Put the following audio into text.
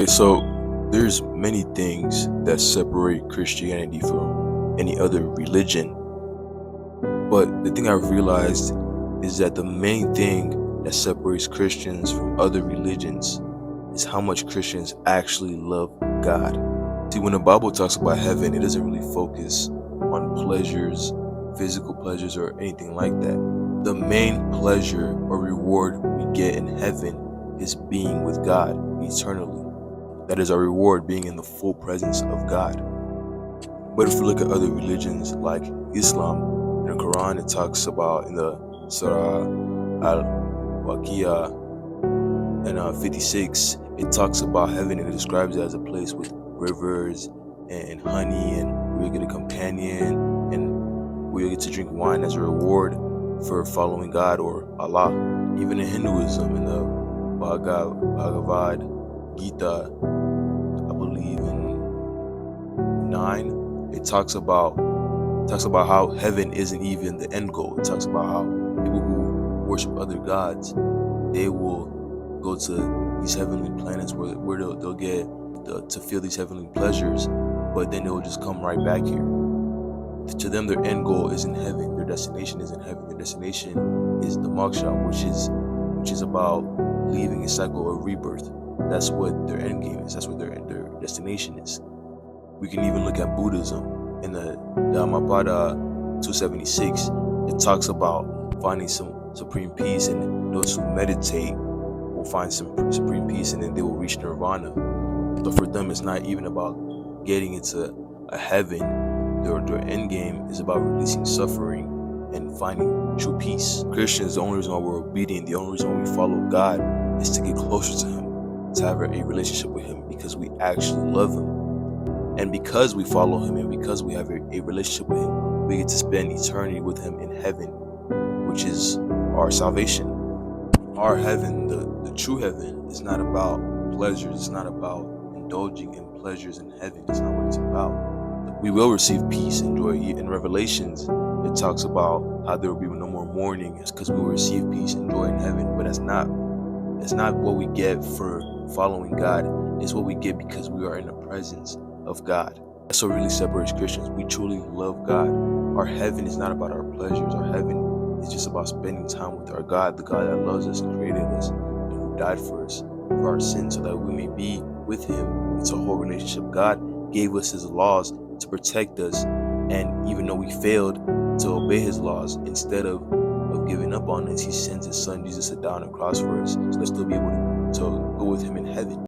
Okay, so there's many things that separate Christianity from any other religion, but the thing I've realized is that the main thing that separates Christians from other religions is how much Christians actually love God. See, when the Bible talks about heaven, it doesn't really focus on pleasures, physical pleasures, or anything like that. The main pleasure or reward we get in heaven is being with God eternally. That is our reward, being in the full presence of God. But if we look at other religions like Islam, in the Quran, it talks about in the Surah Al-Waqiyah and 56, it talks about heaven and it describes it as a place with rivers and honey, and we get a companion, and we get to drink wine as a reward for following God or Allah. Even in Hinduism, in the Bhagavad Gita, I believe in 9, it talks about how heaven isn't even the end goal. It talks about how people who worship other gods, they will go to these heavenly planets where they'll get to feel these heavenly pleasures, but then they'll just come right back here. To them, their end goal isn't heaven. Their destination isn't heaven. Their destination is the moksha, which is about leaving a cycle of rebirth. That's what their end game is. That's what their destination is. We can even look at Buddhism. In the Dhammapada 276, it talks about finding some supreme peace, and those who meditate will find some supreme peace, and then they will reach nirvana. So for them, it's not even about getting into a heaven. Their end game is about releasing suffering and finding true peace. Christians, the only reason why we're obedient, the only reason why we follow God is to get closer to Him, to have a relationship with Him, because we actually love Him. And because we follow Him and because we have a relationship with Him, we get to spend eternity with Him in heaven, which is our salvation. Our heaven, the true heaven, is not about pleasures. It's not about indulging in pleasures in heaven. That's not what it's about. We will receive peace and joy. In Revelations, it talks about how there will be no more mourning. It's because we will receive peace and joy in heaven. But that's not what we get for following God. It's what we get because we are in the presence of God. That's what really separates Christians. We truly love God. Our heaven is not about our pleasures. Our heaven is just about spending time with our God, the God that loves us and created us and who died for us for our sins so that we may be with Him. It's a whole relationship. God gave us His laws to protect us, and even though we failed to obey His laws, instead of giving up on us, He sends His Son Jesus to die on the cross for us, so let's still be able to go with Him in heaven.